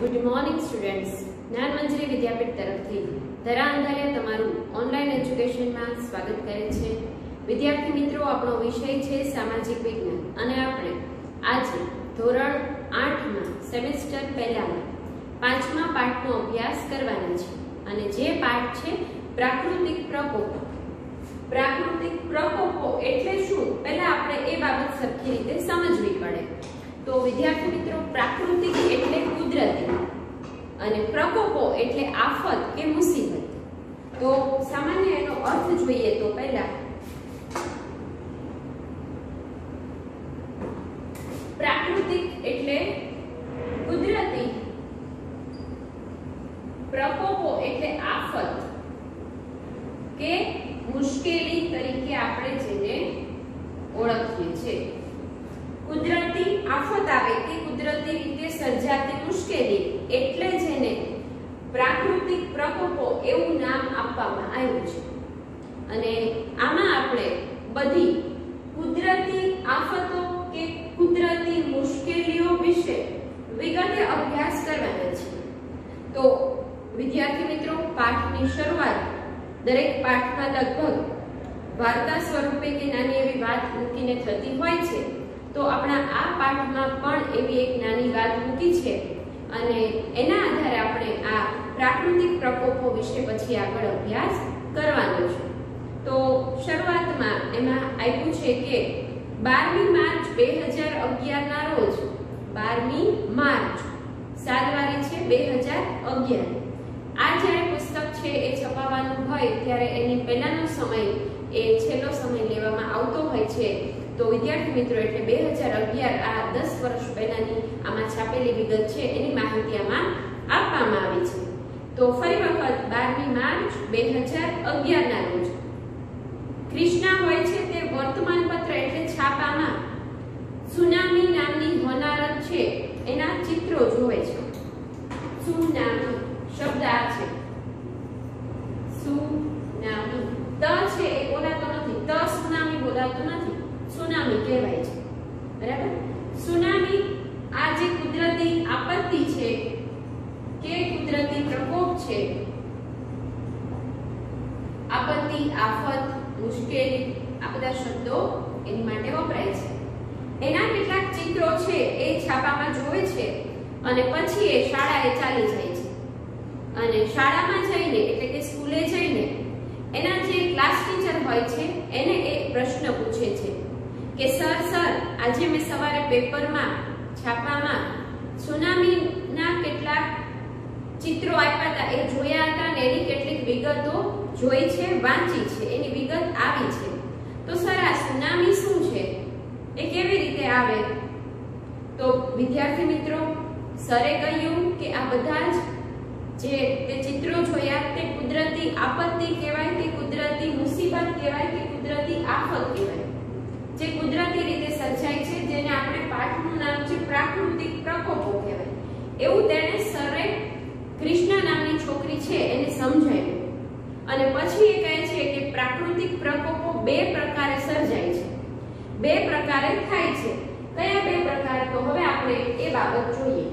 Good morning students. Gyanmanjari Vidyapeeth तरफथी Dhara Andhariya तमारू online education में स्वागत करे छे। विद्यार्थी मित्रों, आपणो विषय छे सामाजिक विज्ञान अने आपणे आज धोरण 8 में सेमेस्टर पहला में 5मा पाठनो अभ्यास करवाना छे अने जे पाठ छे प्राकृतिक प्रकोप। प्राकृतिक प्रकोपो एटले शुं, पहला आपणे ए बाबत सरखी रीते समजवी पड़े। तो विद्यार्थी मित्रों, प्राकृतिक एटले कुदरती अने प्रकोपो एटले आफत के मुसीबत। तो सामान्य एनो अर्थ जोईए तो पहला प्राकृतिक एटले कुदरती, प्रकोपो एटले आफत के मुश्केली तरीके आपणे जेने ओळखीए छे। कुदरती आफत आवे के कुदरती रीते सर्जाती मुश्केली एटले जेने प्राकृतिक प्रकोपो एवुं नाम आपवामां आव्युं छे। अने आमां आपणे बधी कुदरती आफतो के कुदरती मुश्केलीओ विषे विगते अभ्यास करवाना छे। तो विद्यार्थी मित्रों, पाठनी शरूआत दरेक पाठमां लगभग वार्ता स्वरूपे के नानी एवी वात मूकीने थती होय छे। तो अपना आ पाठमां पण एवी एक नानी वात मूकी छे अने एना आधारे आपणे आ प्राकृतिक प्रकोपो विषे पछी आगळ अभ्यास करवानो छे। तो शुरुआतमां एमां आप्युं छे के 12મી માર્ચ 2011 ना रोज 12મી માર્ચ सालवारी छे 2011। आ ज्यारे पुस्तक छे ए छपावानुं होय त्यारे एनी पहिलानो समय ए छेल्लो समय लेवामां आवतो होय छे। तो विद्यार्थी मित्रों, एटले 2011 आ 10 वर्ष पहेलानी आमां छापेली विगत छे एनी माहिती आमां आपवामां आवी छे। तो फरी वखत 12મી માર્ચ 2011 ना रोज कृष्णा होय छे ते वर्तमानपत्र एटले छापामां सुनामी नामनी होनारत छे एना चित्रो जोवे छे। सुनामी शब्द आ छे, सुनामी त छे ए बोलातो नथी, त सुनामी बोलातो नथी, सुनामी कहेवाय छे। बराबर। सुनामी आ जे कुदरती आपत्ति छे के कुदरती प्रकोप छे, आपत्ति, आफत, मुश्केली आ बधा शब्दो एनी माटे वपराय छे। एना કેટલાક ચિત્રો છે એ છાપામાં જોવે છે અને પછી એ શાળાએ ચાલી જાય છે અને શાળામાં જઈને એટલે કે સ્કૂલે જઈને એના જે ક્લાસ ટીચર હોય છે એને એક પ્રશ્ન પૂછે છે કે સર આજે મેં સવારે પેપરમાં છાપામાં સુનામીના કેટલાક ચિત્રો આપ્યા હતા, એ જોયા હતા અને એની કેટલીક વિગતો જોઈ છે, વાંચી છે, એની વિગત આવી છે। તો સર આ સુનામી શું છે, એ કેવી રીતે આવે? તો વિદ્યાર્થી મિત્રો, સરે કહ્યું કે આ બધા જે તે ચિત્રો જોયા તે કુદરતી આપત્તિ કહેવાય, કે કુદરતી મુસીબત કહેવાય, કે કુદરતી આફત કહેવાય, જે કુદરતી રીતે સર્જાય છે, જેને આપણે પાઠનું નામ છે પ્રાકૃતિક પ્રકોપો કહેવાય। એવું તેણે સરે કૃષ્ણા નામની છોકરી છે એને સમજાવ્યું અને પછી એ કહે છે કે પ્રાકૃતિક પ્રકોપો બે પ્રકારે સર્જાય છે, બે પ્રકારે થાય છે। કયા બે પ્રકાર? તો હવે આપણે એ બાબત જોઈએ।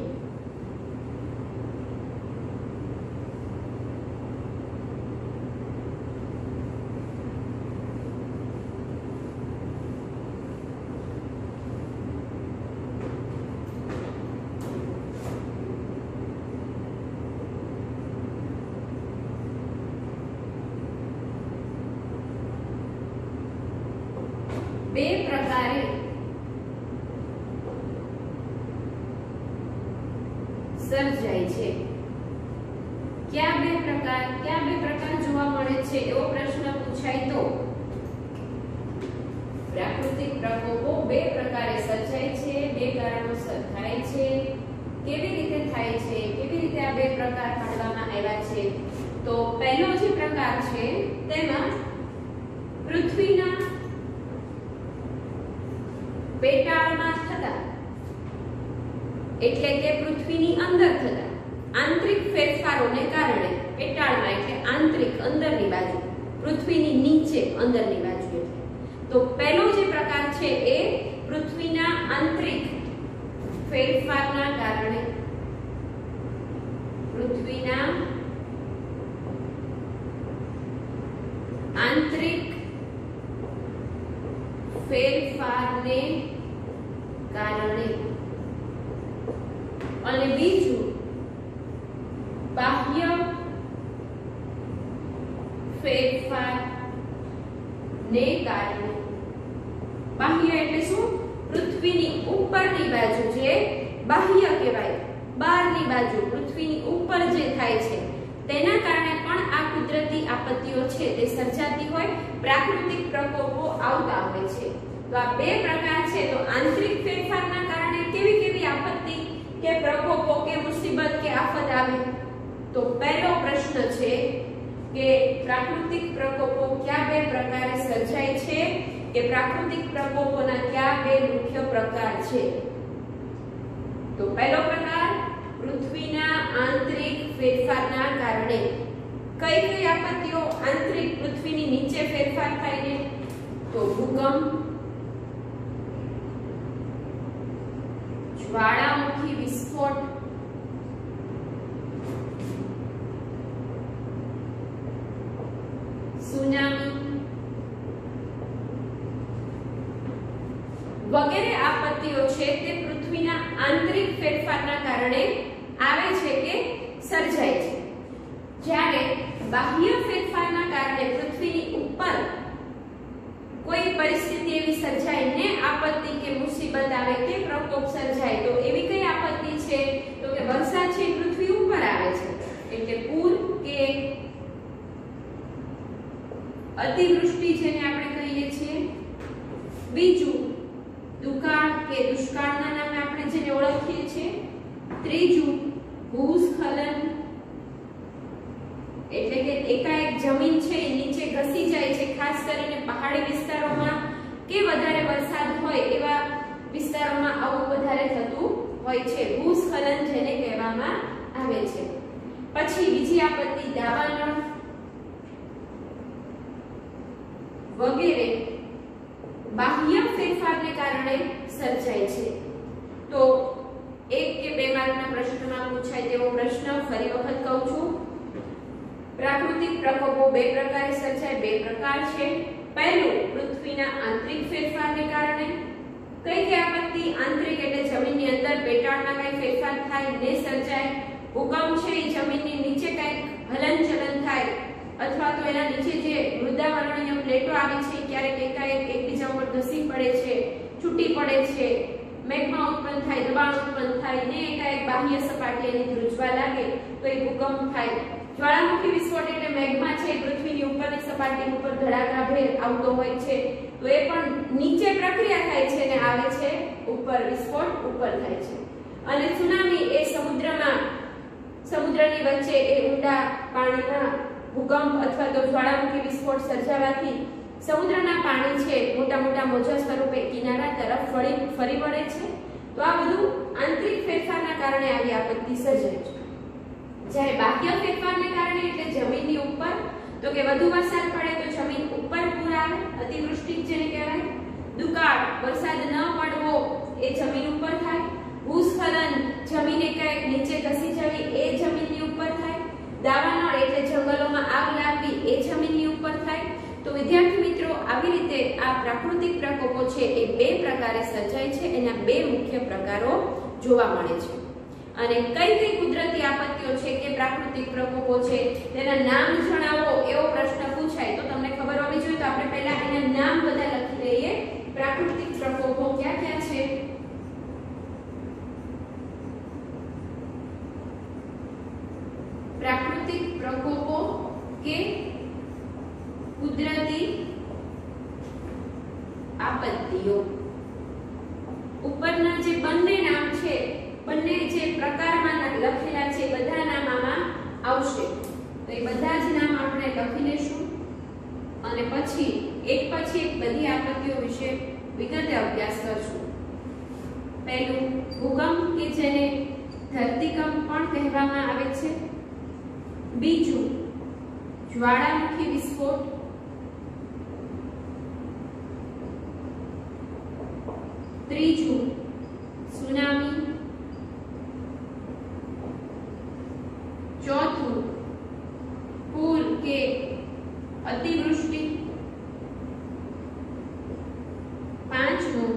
બે પ્રકારે સર્જાય છે। क्या બે પ્રકાર જોવા મળે છે એવો પ્રશ્ન પૂછાય તો પ્રાકૃતિક પ્રકોપો બે પ્રકારે સર્જાય છે, બે કારણોસર થાય છે। કેવી રીતે થાય છે, કેવી રીતે આ બે પ્રકાર પાડવામાં આવ્યા છે? તો પહેલો જે પ્રકાર છે તેમાં પૃથ્વીના પેટાળમાં થતા એટલે કે પૃથ્વીની અંદર થતા આંતરિક ફેરફારોને કારણે, પેટાળમાં એટલે આંતરિક અંદરની બાજુ, પૃથ્વીની નીચે અંદરની બાજુ એટલે। તો પહેલો જે પ્રકાર છે એ પૃથ્વીના આંતરિક ફેરફારના કારણે પૃથ્વીના આંતરિક ફેરફારને કારણે અને બીજું બાહ્ય ફેરફારને કારણે. બાહ્ય એટલે શું? પૃથ્વીની ઉપરની બાજુ જે બાહ્ય કહેવાય, બહારની બાજુ પૃથ્વીની ઉપર જે થાય છે તેના કારણે પણ આ કુદરતી આપત્તિઓ છે તે સર્જાતી હોય, પ્રાકૃતિક પ્રકોપો આવતા હોય છે. તો આ બે પ્રકાર છે. તો આંતરિક ફેરફારના કારણે કેવી કેવી આપત્તિ કે પ્રકોપો કે મુસીબત કે આફત આવે? તો પહેલો પ્રશ્ન છે કે પ્રાકૃતિક પ્રકોપો કયા બે પ્રકારે સર્જાય છે, કે પ્રાકૃતિક પ્રકોપોના કયા બે મુખ્ય પ્રકાર છે? તો પહેલો પ્રકાર, પૃથ્વીના આંતરિક ફેરફારના કારણે. કઈ કઈ આપત્તિઓ આંતરિક પૃથ્વીની નીચે ફેરફાર થાય ને? તો ભૂકંપ, જ્વાળામુખી વિસ્ફોટ, સુનામી વગેરે આપત્તિઓ છે તે પૃથ્વીના આંતરિક ફેરફારના કારણે આવે છે કે સર્જાય છે. જ્યારે બાહ્ય ફેરફારના કારણે પૃથ્વીની ઉપર કોઈ પરિસ્થિતિ એવી સર્જાય ને આપત્તિ કે મુસીબત આવે કે પ્રકોપ સર્જાય, તો એવી કઈ આપત્તિ છે? તો કે વરસાદ છે પૃથ્વી ઉપર આવે છે એટલે પૂર કે અતિવૃષ્ટિ જેને આપણે કહીએ છીએ. બીજું દુકાળ કે દુષ્કાળના નામે આપણે જેને ઓળખીએ છીએ. ત્રીજું ભૂસ્ખલન એટલે કે એકાએક જમીન છે એ નીચે ઘસી જાય છે, ખાસ કરીને પહાડી વિસ્તારોમાં કે વધારે વરસાદ હોય એવા વિસ્તારોમાં આવું વધારે થતું હોય છે, ભૂસ્ખલન જેને કહેવામાં આવે છે. પછી બીજી આપત્તિ દાવાનળ વગેરે બાહ્ય ફેરફારને કારણે સર્જાય છે. તો 1 કે 2 માર્કના પ્રશ્નમાં પૂછાય તેવો પ્રશ્ન ફરી વખત કહું છું. પ્રાકૃતિક પ્રકોપો બે પ્રકારે સર્જાય. બે પ્રકાર છે. પહેલું, પૃથ્વીના આંતરિક ફેરફારને કારણે. કઈ કઈ આપત્તિ આંતરિક એટલે જમીનની અંદર પેટાળમાં કઈ ફેરફાર થાય ને સર્જાય? ભૂકંપ છે એ જમીનની નીચે કઈક હલનચલન થાય અથવા તો એના નીચે જે મૃદાવરણીય પ્લેટો આવી છે ક્યારેક એકાએક એકબીજા ઉપર ધસી પડે છે, છૂટી પડે છે, મેગ્મા ઉત્પન્ન થાય, દબાણ ઉત્પન્ન થાય ને એકાએક બાહ્ય સપાટી એની ધ્રુજવા લાગે તો એ ભૂકંપ થાય. જ્વાળામુખી વિસ્ફોટ એટલે મેગ્મા છે પૃથ્વીની ઉપરની સપાટી ઉપર ધડાકાભેર આવતો હોય છે, તો એ પણ નીચે પ્રક્રિયા થાય છે ને આવે છે ઉપર, વિસ્ફોટ ઉપર થાય છે. અને સુનામી એ સમુદ્રની વચ્ચે એ ઊંડા પાણીમાં ભૂકંપ અથવા તો જ્વાળામુખી વિસ્ફોટ સર્જાવાથી સમુદ્રના પાણી છે મોટા મોટા મોજા સ્વરૂપે કિનારા તરફ ફરી વળે છે. તો આ બધું આંતરિક ફેરફારના કારણે આવી આપત્તિ સર્જાય છે. જ્યારે બાહ્ય ફેરફારને કારણે એટલે જમીનની ઉપર, તો કે વધુ વરસાદ પડે તો જમીન ઉપર પૂર આવે, અતિવૃષ્ટિ જેને કહેવાય. દુકાળ, વરસાદ ન પડવો એ જમીન ઉપર થાય. ભૂસ્ખલન, જમીન એકાએક નીચે ધસી જવી એ જમીનની ઉપર થાય. દાવાનળ એટલે જંગલોમાં આગ લાગવી એ જમીનની ઉપર થાય. તો વિદ્યાર્થી મિત્રો, આવી રીતે આ પ્રાકૃતિક પ્રકોપો છે એ બે પ્રકારે સર્જાય છે. એના બે મુખ્ય પ્રકારો જોવા મળે છે. અને કઈ કઈ કુદરતી આપત્તિઓ છે કે પ્રાકૃતિક પ્રકોપો છે તેના નામ જણાવો એવો પ્રશ્ન પૂછાય તો તમને ખબર હોવી જોઈએ. તો આપણે પહેલા એના નામ બધા લખી લઈએ. પ્રાકૃતિક પ્રકોપો ક્યાં ક્યાં છે? પ્રાકૃતિક પ્રકોપો કે કુદરતી આપત્તિઓ. ઉપરના જે બંને નામ છે, બંને જે પ્રકારમાં લખેલા છે બધા નામ આમાં આવશે. તો એ બધા જ નામ આપણે લખી લેશું અને પછી એક બધી આપત્તિઓ વિશે વિગતે અભ્યાસ કરશું. પહેલું ભૂકંપ કે જેને ધરતીકંપ પણ કહેવામાં આવે છે. બીજું જ્વાળામુખી વિસ્ફોટ. ત્રીજું સુનામી. ચોથું પાંચમું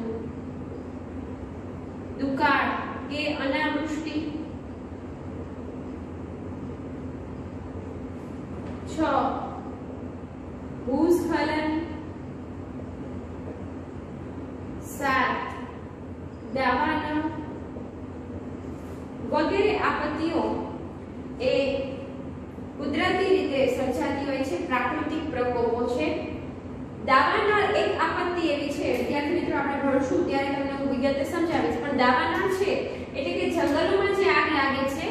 દુકાળ કે અનાવૃષ્ટિ, 6 ભૂસ્ખલન, 7 દાવાનળ વગેરે આપત્તિઓ એ કુદરતી રીતે સર્જાતી હોય છે, પ્રાકૃતિક પ્રકોપો છે. દાવાનળ એક આપત્તિ એવી છે, વિદ્યાર્થી મિત્રો આપણે ભણશું ત્યારે તમને હું વિગતે સમજાવીશ, પણ દાવાનળ છે એટલે કે જંગલોમાં જે આગ લાગે છે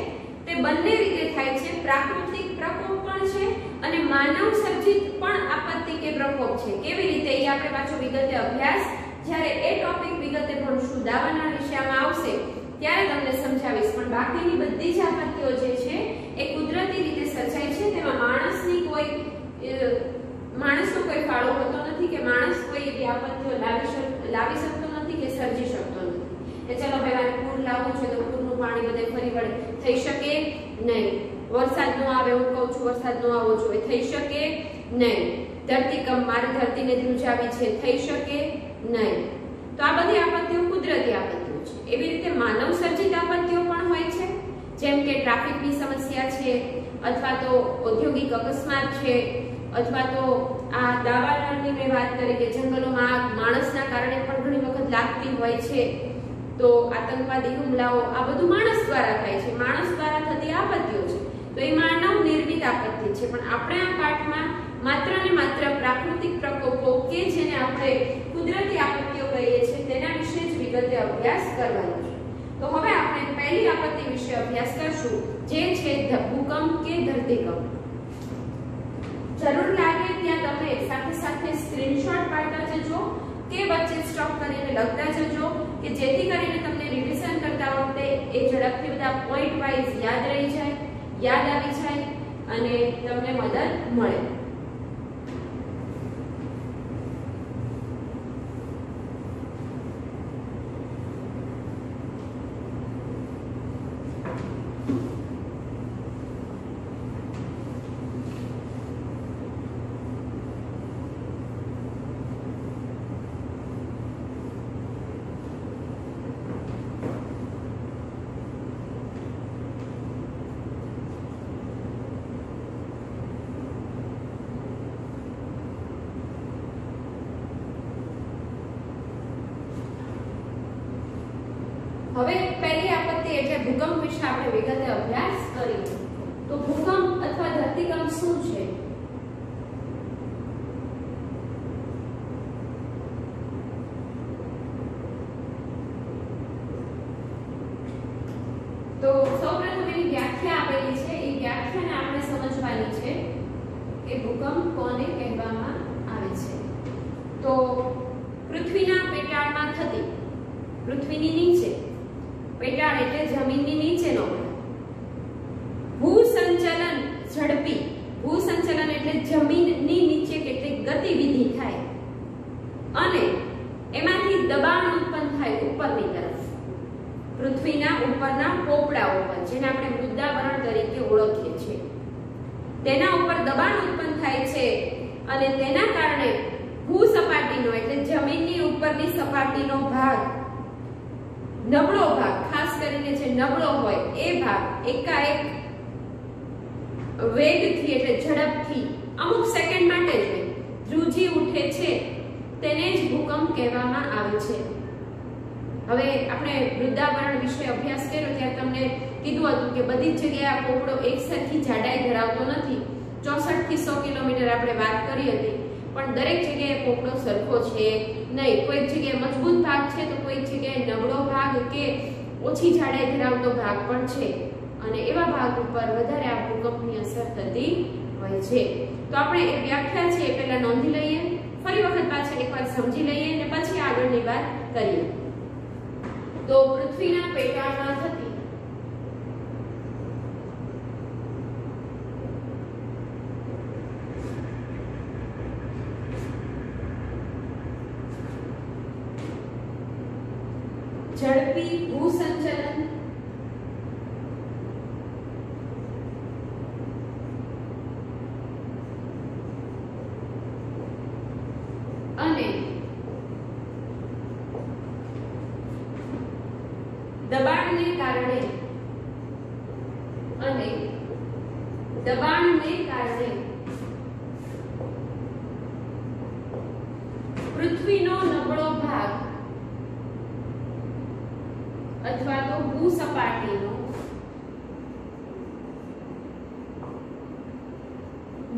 તે બંને રીતે થાય છે, પ્રાકૃતિક પ્રકોપ પણ છે અને માનવ સર્જિત પણ આપત્તિ કે પ્રકોપ છે. કેવી રીતે એ આપણે પાછો વિગતે અભ્યાસ જ્યારે એ ટોપિક વિગતે ભણશું, દાવાનળ વિશે આમાં આવશે ત્યારે તમને સમજાવીશ. પણ બાકીની બધી જ આપત્તિઓ જે છે એ કુદરતી રીતે સર્જાય છે, તેમાં માણસનો કોઈ ફાળો હોતો નથી કે માણસ કોઈ એવી આપત્તિઓ લાવી શકતો નથી કે સર્જી શકતો નથી. કે ચલો ભાઈ મારે પૂર લાવવું છે તો પૂરનું પાણી બધે ફરી વળે થઈ શકે નહીં. વરસાદ નો આવે, હું કહું છું વરસાદ નો આવવો જોઈએ, થઈ શકે નહીં. ધરતીકંપ, મારે ધરતીને ધ્રુજાવી છે, થઈ શકે નહીં. તો આ બધી આપત્તિઓ કુદરતી આપત્તિઓ છે. એવી રીતે માનવ સર્જિત આપત્તિઓ પણ હોય છે, જેમ કે ટ્રાફિકની સમસ્યા છે, અથવા તો ઔદ્યોગિક અકસ્માત છે, અથવા તો આ દાવાનળની મેં વાત કરી કે જંગલોમાં આગ માણસના કારણે પણ ઘણી વખત લાગતી હોય છે. તો આતંકવાદી હુમલાઓ આ બધું માણસ દ્વારા થાય છે, માણસ દ્વારા થતી આપત્તિઓ છે. તો એ માનવ નિર્મિત આપત્તિ છે. પણ આપણે આ પાઠમાં માત્ર ને માત્ર પ્રાકૃતિક પ્રકોપો કે જેને આપણે કુદરતી આપત્તિઓ કહીએ છીએ તેના વિશે જ વિગતે અભ્યાસ કરવાનો છે. તો હવે આપણે પહેલી આપત્તિ વિશે અભ્યાસ કરશું, જે છે ભૂકંપ કે ધરતીકંપ. જરૂર લાગે ત્યાં તમે સાથે સાથે સ્ક્રીનશોટ પાડતા જજો કે વચ્ચે સ્ટોપ કરીને લખતા જજો કે જેથી કરીને તમને રિવિઝન કરતા વખતે એ ઝડપથી બધા પોઈન્ટ વાઇઝ યાદ રહી જાય, યાદ આવી જાય અને તમને મદદ મળે. હવે પહેલી આપત્તિ એટલે ભૂકંપ વિશે આપણે વિગતે અભ્યાસ કરીએ. તો ભૂકંપ અથવા ધરતીકંપ શું છે? તો સૌપ્રથમ એની વ્યાખ્યા આપેલી છે, એ વ્યાખ્યાને આપણે સમજવાની છે કે ભૂકંપ કોને કહેવામાં આવે છે. તો પૃથ્વીના પેટાળમાં થતી, પૃથ્વીની નીચે, પેટાળ એટલે જમીનની નીચેનો ભૂસંચલન ઝડપી, ભૂસંચલન એટલે જમીનની નીચે કેટલીક ગતિવિધિ થાય અને એમાંથી દબાણ ઉત્પન્ન થાય ઉપરની તરફ, પૃથ્વીના ઉપરના પોપડા ઉપર, જેને આપણે મૃદાવરણ તરીકે ઓળખીએ છીએ, તેના ઉપર દબાણ ઉત્પન્ન થાય છે અને તેના કારણે ભૂસપાટીનો એટલે જમીનની ઉપરની સપાટીનો ભાગ, નબળો ભાગ, ખાસ કરીને જે નબળો હોય એ ભાગ એકાએક વેગથી એટલે ઝડપથી અમુક સેકન્ડ માટે જ ધ્રુજી ઉઠે છે, તેને જ ભૂકંપ કહેવામાં આવે છે. હવે આપણે મૃદાવરણ વિશે અભ્યાસ કર્યો ત્યારે તમને કીધું હતું કે બધી જ જગ્યાએ આ પોપડો એકસરખી જાડાઈ ધરાવતો નથી. 64 થી 100 કિલોમીટર આપણે વાત કરી હતી, પણ દરેક જગ્યાએ પોપડો સરખો છે નહીં. કોઈક જગ્યાએ મજબૂત ભાગ છે તો કોઈક જગ્યાએ નબળો ભાગ કે ઓછી જાડાઈ ધરાવતો ભાગ પણ છે અને એવા ભાગ ઉપર વધારે આ ભૂકંપની અસર થતી હોય છે. તો આપણે એ વ્યાખ્યા છે એ પહેલા નોંધી લઈએ, ફરી વખત પાછા એકવાર સમજી લઈએ અને પછી આગળની વાત કરીએ. તો પૃથ્વીના પેટાળમાં થતી ઝડપી ભૂસંચલન અને દબાણને કારણે અને દબાણને કારણે પૃથ્વીનો નબળો ભાગ અથવા તો ભૂસપાટીનો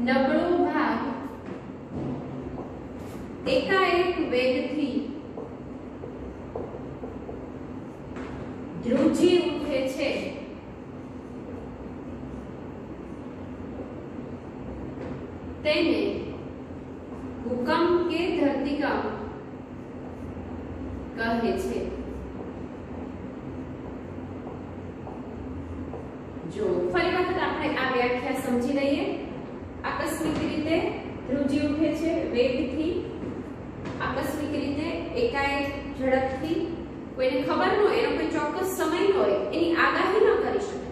નબળો ભાગ એકાએક વેગથી ધ્રુજી ઉઠે છે તેને ભૂકંપ કે ધરતીકંપ કહે છે। જો ફરી વખત આપણે આ વ્યાખ્યા સમજી લઈએ। આકસ્મિક રીતે ધ્રુજી ઉઠે છે વેગથી, આકસ્મિક રીતે એકાએક ઝડપથી, કોઈને ખબર ન હોય, એનો કોઈ ચોક્કસ સમય ન હોય, એની આગાહી ન કરી શકે।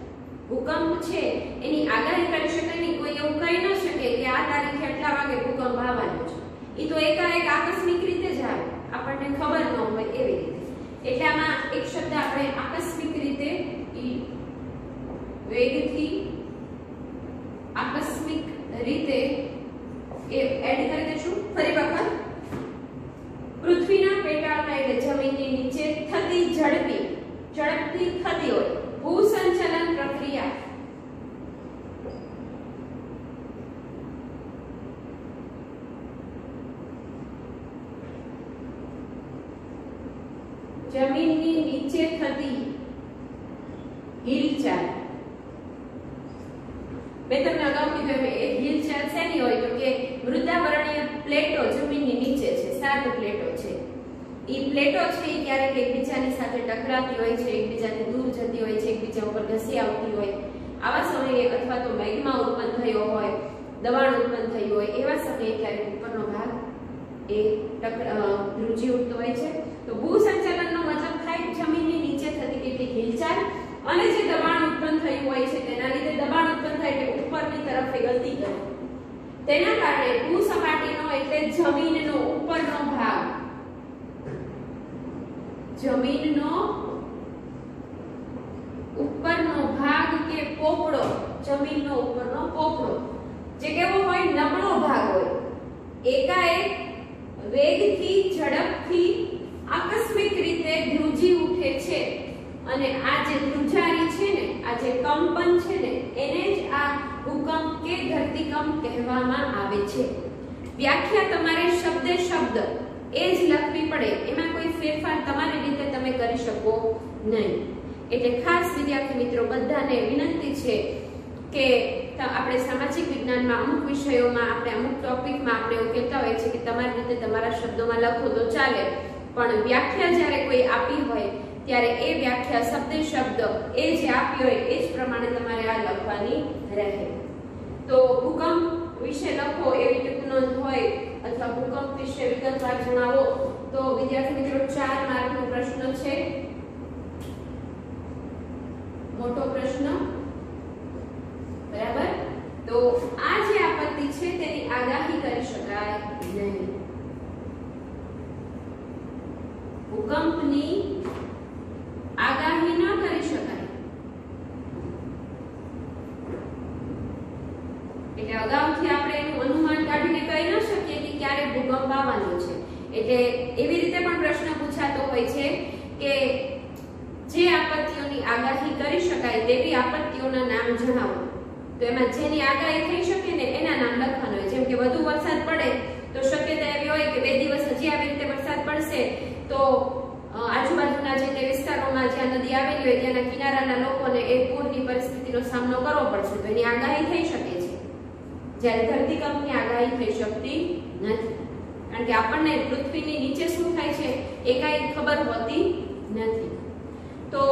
ભૂકંપ છે એની આગાહી કરી શકાય નહીં, કોઈ એવું કહી ન શકે કે આ તારીખે આટલા વાગે ભૂકંપ આવવાનો છે। એ તો એકાએક આકસ્મિક રીતે જ આવે, આપણને ખબર ન હોય એવી રીતે। એટલે આમાં એક શબ્દ આપણે આકસ્મિક રીતે વેગથી આકસ્મિક રીતે એ એડ કરી દેશું। ફરી વખત પૃથ્વીના પેટાળમાં એટલે જમીનની નીચે થતી ઝડપથી થતી હોય ભૂસંચલન પ્રક્રિયા જમીનની નીચે થતી હિલચાલ। મેં તમને અગાઉ કીધું એ હિલચાલ શેની હોય તો કે મૃદાવરણીય પ્લેટો જમીનની નીચે છે, 7 પ્લેટો છે। એ પ્લેટો છે એ ક્યારેક એકબીજાની સાથે ટકરાતી હોય છે, એકબીજાથી દૂર જતી હોય છે, એકબીજા ઉપર ઘસી આવતી હોય। આવા સમયે અથવા તો મેગ્મા ઉત્પન્ન થયો હોય, દબાણ ઉત્પન્ન થયું હોય, એવા સમયે ક્યારેક ઉપરનો ભાગ એ ધ્રુજી ઉઠતો હોય છે। તો ભૂસંચલનનો મતલબ થાય જમીનની નીચે થતી કેટલીક હિલચાલ અને જે દબાણ ઉત્પન્ન થયું હોય છે તેના લીધે દબાણ ઉત્પન્ન થાય એટલે ઉપરની તરફ ગતિ કરે। તેના કારણે ભૂસપાટીનો એટલે જમીનનો ઉપરનો ભાગ, જમીનનો ઉપરનો ભાગ કે પોપડો, જમીનનો ઉપરનો પોપડો જે કેવો હોય, નબળો ભાગ હોય, એકાએક વેગથી ઝડપથી આકસ્મિક રીતે ધ્રુજી ઉઠે છે। અને આ જે ધ્રુજારી છે ને, આ જે કંપન છે ને, એને જ આ ભૂકંપ કે ધરતીકંપ કહેવામાં આવે છે। વ્યાખ્યા તમારે શબ્દે શબ્દ એ જ લખવી પડે, એમાં કોઈ ફેરફાર તમારી રીતે તમે કરી શકો નહીં। એટલે ખાસ વિદ્યાર્થી મિત્રો બધાને વિનંતી છે કે આપણે સામાજિક વિજ્ઞાનમાં અમુક વિષયોમાં આપણે અમુક ટોપિકમાં આપણે એવું કહેતા હોય છે કે તમારી રીતે તમારા શબ્દોમાં લખો તો ચાલે, પણ વ્યાખ્યા જ્યારે કોઈ આપી હોય ત્યારે એ વ્યાખ્યા શબ્દે શબ્દ એ જે આપી હોય એ જ પ્રમાણે તમારે આ લખવાની રહે। તો ભૂકંપ વિશે લખો એવી ટિપ્પણી હોય અથવા ભૂકંપ વિશે વિગતવાર જણાવો તો વિદ્યાર્થી મિત્રો 4 માર્કનો પ્રશ્ન છે, મોટો પ્રશ્ન, બરાબર। તો આ જે આપત્તિ છે તેની આગાહી કરી શકાય નહીં। ભૂકંપની આગાહી ન કરી શકાય, એટલે અગાઉથી આપણે એનું અનુમાન કાઢીને કહી ન શકીએ કે ક્યારે ભૂકંપ આવવાનો છે। એટલે એવી રીતે પણ પ્રશ્ન પૂછાતો હોય છે કે જે આપત્તિઓની આગાહી કરી શકાય તેવી આપત્તિઓના નામ જણાવો। તો એમાં જેની આગાહી થઈ શકે ને એના નામ લખવાના હોય। જેમ કે વધુ વરસાદ પડે તો શક્યતા એવી હોય કે 2 દિવસ હજી આવી રીતે વરસાદ પડશે તો આજુબાજુના જે તે વિસ્તારોમાં જ્યાં નદી આવેલી હોય ત્યાંના કિનારાના લોકોને એ પૂરની પરિસ્થિતિનો સામનો કરવો પડશે, તો એની આગાહી થઈ શકે છે। જ્યારે ધરતીકંપની આગાહી થઈ શકતી નથી, કારણ કે આપણને પૃથ્વીની નીચે શું થાય છે એ કાંઈ ખબર હોતી નથી। તો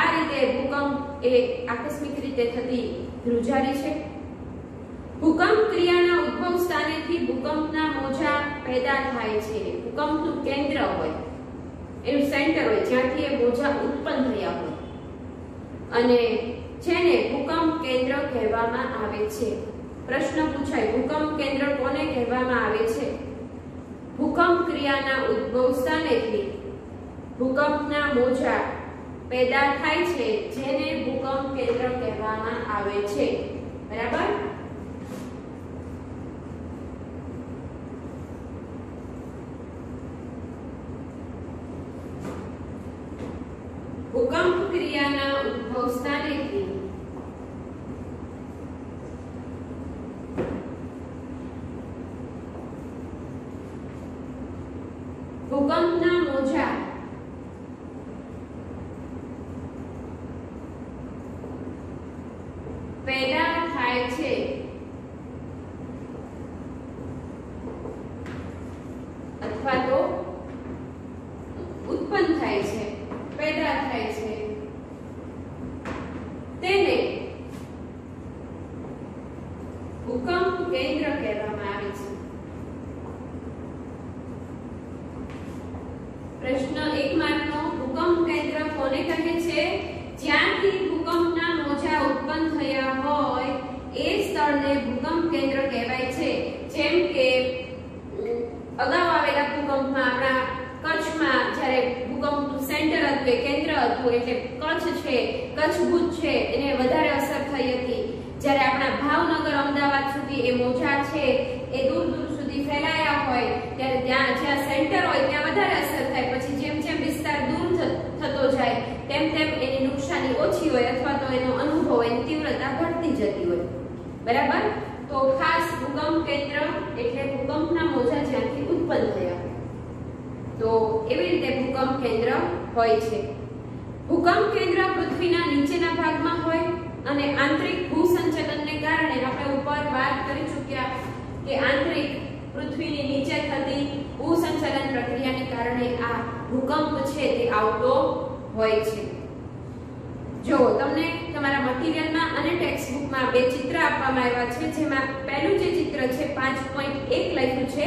આ રીતે ભૂકંપ એ આકસ્મિક રીતે થતી ધ્રુજારી છે। ભૂકંપ ક્રિયાના ઉદ્ભવ સ્થાનેથી ભૂકંપના મોજા પેદા થાય છે। ભૂકંપનું કેન્દ્ર હોય, એનું સેન્ટર હોય જ્યાંથી એ મોજા ઉત્પન્ન થયા હોય અને જેને ભૂકંપ કેન્દ્ર કહેવામાં આવે છે। પ્રશ્ન પૂછાય, ભૂકંપ કેન્દ્ર કોને કહેવામાં આવે છે? ભૂકંપ ક્રિયાના ઉદ્ભવ સ્થાનેથી ભૂકંપના મોજા પેદા થાય છે જેને ભૂકંપ કેન્દ્ર કહેવામાં આવે છે. બરાબર. ભૂકંપ ક્રિયાના ઉદ્ભવ સ્થાનેથી ભૂકંપના મોજા પેદા થાય છે અથવા તો ઉત્પન્ન થાય છે, પેદા થાય છે, તેને ભૂકંપ કેન્દ્ર કહેવામાં આવે છે. પ્રશ્ન 1 માર્કનો ભૂકંપ કેન્દ્ર કોને કહે છે? જ્યાંથી ભૂકંપના મોજા ઉત્પન્ન થયા હોય એ સ્થળને ભૂકંપ કેન્દ્ર કહેવાય છે. જેમ કે અગાઉ આવેલા ભૂકંપમાં આપણા કચ્છમાં જ્યારે ભૂકંપનું સેન્ટર હતું, એ કેન્દ્ર હતું, એટલે કચ્છ છે, કચ્છ ભુજ છે, એને વધારે અસર થઈ હતી. જ્યારે આપણા ભાવનગર અમદાવાદ સુધી એ મોજા છે એ દૂર દૂર સુધી ફેલાયા હોય ત્યારે ત્યાં જ્યાં સેન્ટર હોય ત્યાં વધારે અસર થાય. પછી જેમ જેમ વિસ્તાર દૂર થતો જાય તેમ તેમ એની નુકસાની ઓછી હોય અથવા તો એનો અનુભવ, એની તીવ્રતા ઘટતી જતી હોય. બરાબર. તો ખાસ ભૂકંપ કેન્દ્ર એટલે ભૂકંપના મોજા જ્યાંથી ઉત્પન્ન થયા હોય. તો એવી રીતે ભૂકંપ કેન્દ્ર હોય છે. ભૂકંપ કેન્દ્ર પૃથ્વીના નીચેના ભાગમાં હોય અને આંતરિક ભૂસંચલનને કારણે આપણે ઉપર વાત કરી ચૂક્યા કે આંતરિક પૃથ્વીની નીચે થતી ભૂસંચલન પ્રક્રિયાને કારણે આ ભૂકંપ છે તે આવતો હોય છે. જો તમને તમારા મટીરીયલમાં અને ટેક્સ્ટ બુકમાં બે ચિત્ર આપવામાં આવ્યા છે, જેમાં પહેલું જે ચિત્ર છે 5.1 લખ્યું છે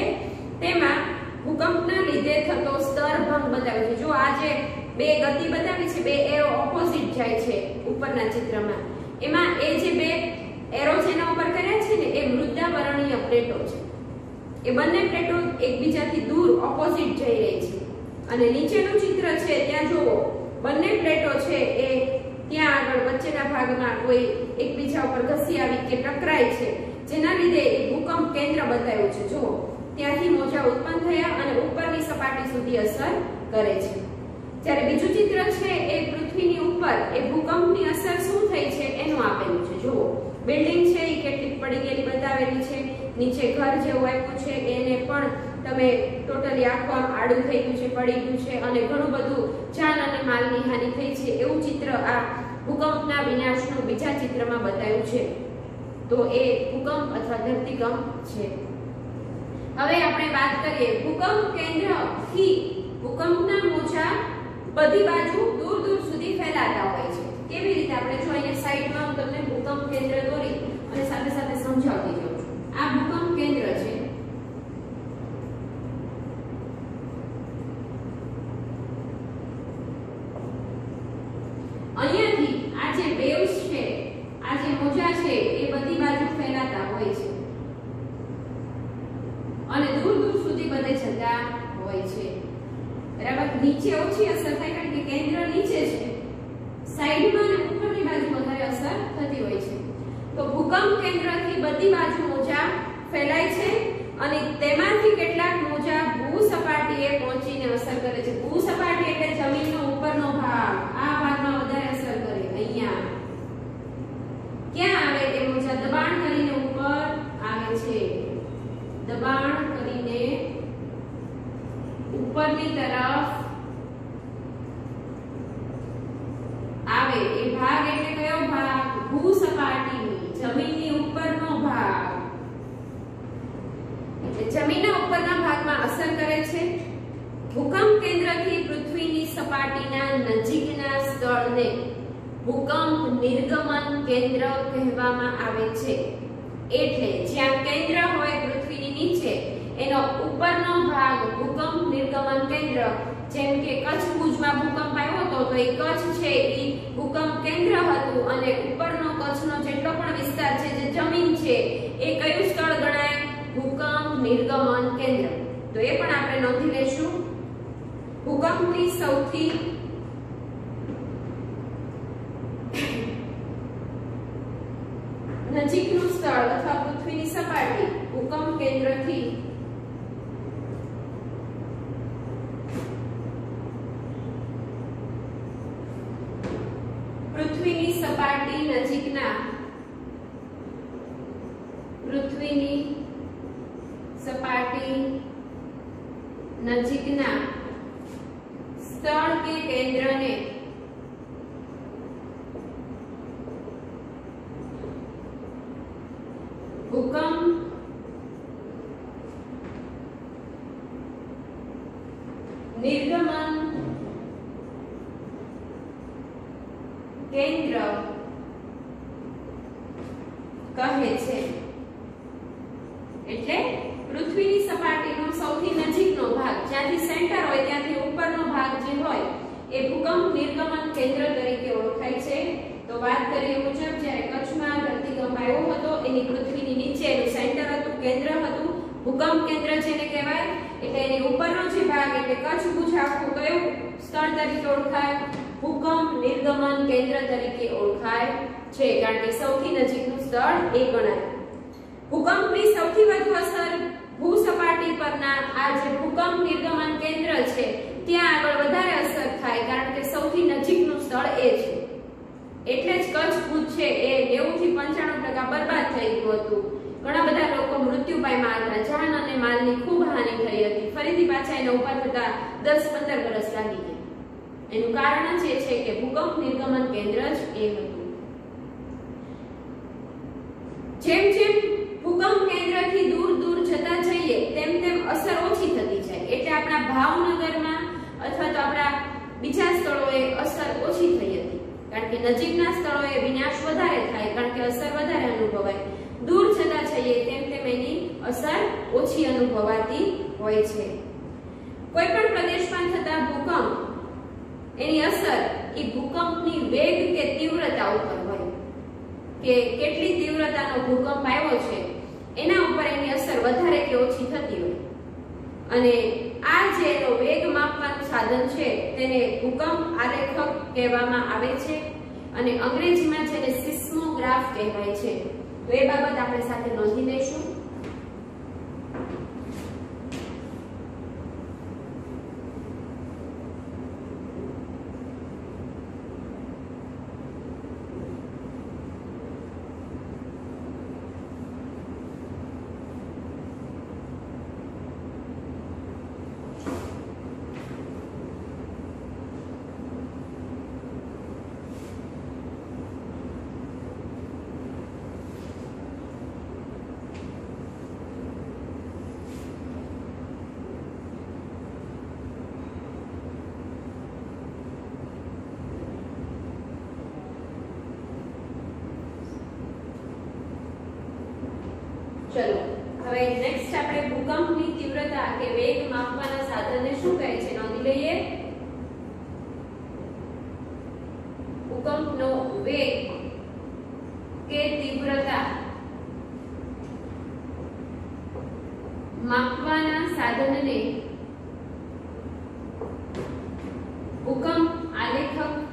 તેમાં ભૂકંપના લીધે થતો સ્તરભંગ બતાવ્યો છે. જો આ જે બે ગતિ બતાવી છે, બે એરો ઓપોઝિટ જાય છે ઉપરના ચિત્રમાં, એમાં એ જે બે એરો જેના ઉપર કર્યા છે ને એ મૃદાવરણીય પ્લેટો છે. એ બંને પ્લેટો એકબીજાથી દૂર ઓપોઝિટ જઈ રહી છે. અને નીચેનું ચિત્ર છે ત્યાં જુઓ, બંને પ્લેટો છે એ ત્યાં આગળ વચ્ચેના ભાગમાં કોઈ એકબીજા ઉપર ઘસી આવી કે ટકરાય છે, જેના લીધે એ ભૂકંપ કેન્દ્ર બતાવ્યું છે. જુઓ, ત્યાંથી મોજા ઉત્પન્ન થયા અને ઉપરની સપાટી સુધી અસર કરે છે. જ્યારે બીજું ચિત્ર છે એ પૃથ્વીની ઉપર એ ભૂકંપની અસર શું થઈ છે એનું આપેલું છે. જુઓ, બિલ્ડિંગ છે એ કેટલીક પડી ગયેલી બતાવેલી છે, નીચે ઘર જેવું આપ્યું છે, એને પણ તમે ટોટલી આખું આમ આડું થઈ ગયું છે, પડી ગયું છે અને ઘણું બધું જાન અને માલની હાનિ થઈ છે. એવું ચિત્ર આ ભૂકંપના વિનાશનું બીજા ચિત્રમાં બતાવ્યું છે. તો એ ભૂકંપ અથવા ધરતીકંપ છે. હવે આપણે વાત કરીએ ભૂકંપ કેન્દ્રથી ભૂકંપના મોજા બધી બાજુ દૂર દૂર સુધી ફેલાતા હોય છે. કેવી રીતે? આપણે જો અહીંયા સાઈડમાં હું તમને ભૂકંપ કેન્દ્ર દોરી અને સાથે સાથે સમજાવતી જાઉં છું. આ ભૂકંપ કેન્દ્ર છે. અહીંયાથી આ જે વેવ્સ છે, આ જે મોજા છે એ બધી બાજુ ફેલાતા હોય છે અને દૂર દૂર સુધી બધે જતા હોય છે. બરાબર. નીચે ઓછી અસર થાય કારણ કે કેન્દ્ર નીચે છે, સાઈડમાં અને ઉપરની બાજુ વધારે અસર થતી હોય છે. તો ભૂકંપ કેન્દ્રથી બધી બાજુ મોજા ફેલાય છે અને તેમાંથી કેટલાક મોજા ભૂસપાટીએ પહોંચીને અસર કરે છે. ભૂસપાટી એટલે જમીનનો ઉપરનો ભાગ, આ ભાગમાં વધારે અસર કરે. અહીંયા ક્યાં આવે એ મોજા? દબાણ કરીને ઉપર આવે છે, દબાણ કરીને ઉપરની તરફ આવે. એ ભાગ એટલે કયો ભાગ? ભૂસપાટીની, જમીનની ઉપરનો ભાગ. એટલે જમીનના ઉપરના ભાગમાં અસર કરે છે. ભૂકંપ કેન્દ્રથી પૃથ્વીની સપાટીના નજીકના સ્થળને ભૂકંપ નિર્ગમન કેન્દ્ર કહેવામાં આવે છે. એટલે જ્યાં કેન્દ્ર હોય પૃથ્વીની નીચે, એનો ઉપરનો ભાગ ભૂકંપ નિર્ગમન કેન્દ્ર. જેમ કે કચ્છ ભુજમાં ભૂકંપ આવ્યો હતો તો એ કચ્છ છે એ ભૂકંપ કેન્દ્ર હતું અને ઉપરનો કચ્છનો જેટલો પણ વિસ્તાર છે, જે જમીન છે, એ કયું સ્થળ ગણાય? ભૂકંપ નિર્ગમન કેન્દ્ર. તો એ પણ આપણે નોંધી લેશું. ભૂકંપની સૌથી ભૂકંપ કેન્દ્રથી પૃથ્વીની સપાટી નજીકના સ્થળ કે કેન્દ્રને ભૂકંપ નિર્ગમન કેન્દ્ર કહે છે। એટલે પૃથ્વીની સપાટીનો સૌથી નજીકનો ભાગ, જ્યાંથી સેન્ટર હોય ત્યાંથી ઉપરનો ભાગ જે હોય એ ભૂકંપ નિર્ગમન કેન્દ્ર તરીકે ઓળખાય છે। તો વાત કરીએ મુજબ જ્યારે કચ્છમાં ધરતીકંપ આવ્યો હતો એની પૃથ્વીની નીચે એનું સેન્ટર હતું, કેન્દ્ર હતું, ભૂકંપ કેન્દ્ર જેને કહેવાય, એટલે એની ઉપરનો જે ભાગ એટલે કચ્છ ભુજ આખું કયું સ્થળ તરીકે ઓળખાય? ભૂકંપ નિર્ગમન કેન્દ્ર તરીકે ઓળખાય છે, કારણ કે સૌથી નજીકનું સ્થળ એ ગણાય। ભૂકંપની સૌથી વધુ અસર ભૂસપાટી પરના આ જે ભૂકંપ નિર્ગમન કેન્દ્ર છે ત્યાં આગળ વધારે અસર થાય, કારણ કે સૌથી નજીકનું સ્થળ એ છે। એટલે જ કચ્છ ભુજ છે એ 90 થી 95% બરબાદ થઈ ગયું હતું। ઘણા બધા લોકો મૃત્યુ પામ્યા હતા, જાન અને માલની ખૂબ હાનિ થઈ હતી। ફરીથી પાછા એને ઉભા થતા 10-15 વર્ષ લાગી ગયા। એનું કારણ જ એ છે કે ભૂકંપ નિર્ગમન કેન્દ્ર જ એ હતું। જેમ જેમ ભૂકંપ કેન્દ્રથી દૂર દૂર જતા જઈએ તેમ તેમ અસર ઓછી થતી જાય। એટલે આપણા ભાવનગરમાં અથવા તો આપણા બીજા સ્થળોએ અસર ઓછી થઈ હતી, કારણ કે નજીકના સ્થળોએ વિનાશ વધારે થાય, કારણ કે અસર વધારે અનુભવાય। દૂર જતા જઈએ તેમ તેમ એની અસર ઓછી અનુભવાતી હોય છે। કોઈ પણ પ્રદેશમાં થતા ભૂકંપ એની અસર એ ભૂકંપની વેગ કે તીવ્રતા ઉપર હોય, કે કેટલી તીવ્રતાનો ભૂકંપ આવ્યો છે એના ઉપર એની અસર વધારે કે ઓછી થતી હોય। અને આ જે એનો વેગ માપવાનું સાધન છે તેને ભૂકંપ આલેખક કહેવામાં આવે છે, અને અંગ્રેજીમાં જેને સિસ્મોગ્રાફ કહેવાય છે। તો એ બાબત આપણે સાથે નોંધી લઈશું। ચલો હવે નેક્સ્ટ આપણે ભૂકંપની તીવ્રતા કે વેગ માપવાના સાધનને શું કહે છે નોંધી લઈએ। ભૂકંપનો વેગ કે તીવ્રતા માપવાના સાધનને ભૂકંપ આલેખક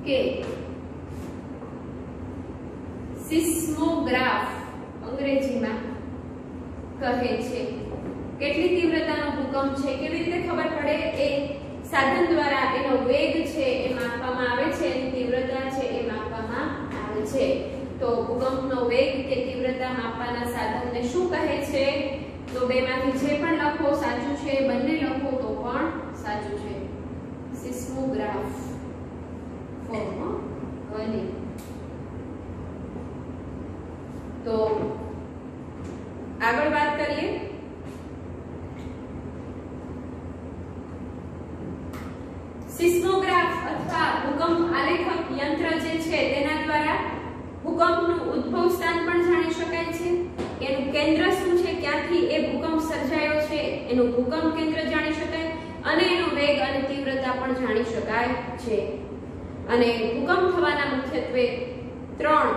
કે સિસ્મોગ્રાફ અંગ્રેજીમાં કહે છે। કેટલી તીવ્રતાનો ભૂકંપ છે કેવી રીતે ખબર પડે? એ સાધન દ્વારા એનો વેગ છે એ માપવામાં આવે છે, એની તીવ્રતા છે એ માપવામાં આવે છે। તો ભૂકંપનો વેગ કે તીવ્રતા માપવાના સાધનને શું કહે છે? તો બેમાંથી જે પણ લખો સાચું છે, બંને લખો તો પણ સાચું છે। સિસ્મોગ્રાફ તો આગળ વાત કરીએ। સિસ્મોગ્રાફ અથવા ભૂકંપ આલેખક યંત્ર જે છે તેના દ્વારા ભૂકંપનું ઉદ્ભવ સ્થાન પણ જાણી શકાય છે, એનું કેન્દ્ર શું છે, ક્યાંથી એ ભૂકંપ સર્જાયો છે એનું ભૂકંપ કેન્દ્ર જાણી શકાય, અને એનો વેગ અને તીવ્રતા પણ જાણી શકાય છે। અને ભૂકંપ થવાના મુખ્યત્વે 3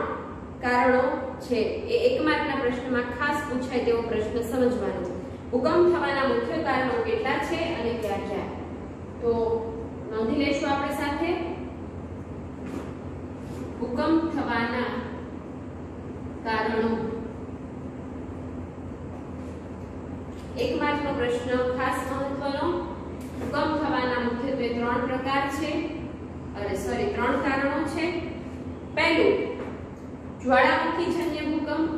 કારણો છે। એ 1 માર્કના પ્રશ્નમાં ખાસ પૂછાય તેવો પ્રશ્ન સમજવાનો। ભૂકંપ થવાના મુખ્ય કારણો કેટલા છે અને કયા કયા? તો નોંધી લેશું આપણે સાથે। ભૂકંપ થવાના કારણો। 1 માર્કનો પ્રશ્ન ખાસ મહત્વનો। ભૂકંપ થવાના મુખ્યત્વે 3 પ્રકાર છે, અરે સોરી 3 કારણો છે। પહેલું જ્વાળામુખીજન્ય ભૂકંપ,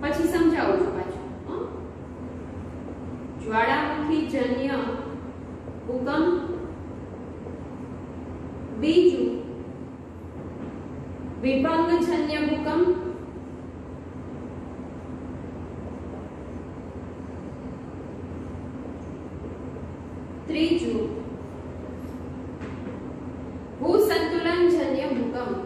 પછી સમજાવું છું પાછું। જ્વાળામુખીજન્ય ભૂકંપ, બીજું વિભંગજન્ય ભૂકંપ, ત્રીજું ભૂસંતુલનજન્ય ભૂકંપ।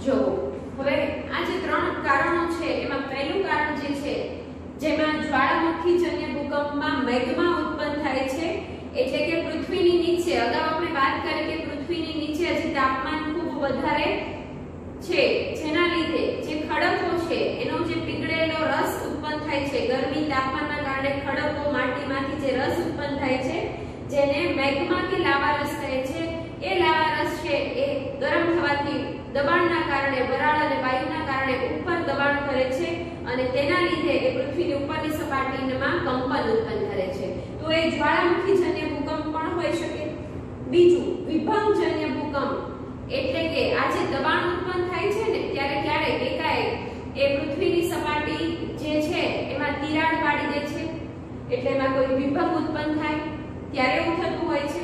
જો હવે આ જે 3 કારણો છે એમાં પહેલું કારણ જે છે જેમાં જ્વાળામુખીજન્ય ભૂકંપમાં મેગ્મા ઉત્પન્ન થાય છે, એટલે કે પૃથ્વીની નીચે, અગાઉ આપણે વાત કરી કે પૃથ્વીની નીચે હજી તાપમાન ખૂબ વધારે છે, જેના લીધે જે ખડકો છે એનો જે પીગળેલો રસ ઉત્પન્ન થાય છે, ગરમી તાપમાનના કારણે ખડકો માટીમાંથી જે રસ ઉત્પન્ન થાય છે જેને મેગ્મા કે લાવા રસ કહે છે। એ લાવા રસ છે એ ગરમ થવાથી દબાણના કારણે, વરાળ અને વાયુના કારણે ઉપર દબાણ કરે છે અને તેના લીધે એ પૃથ્વીની ઉપરની સપાટીમાં કંપન ઉત્પન્ન કરે છે, તો એ જ્વાળામુખીજન્ય ભૂકંપ પણ હોઈ શકે। બીજું વિભંગજન્ય ભૂકંપ, એટલે કે આ જે દબાણ ઉત્પન્ન થાય છે ને ત્યારે ક્યારેક એકાએક એ પૃથ્વીની સપાટી જે છે એમાં તિરાડ પાડી દે છે, એટલે એમાં કોઈ વિભંગ ઉત્પન્ન થાય ત્યારે એવું થતું હોય છે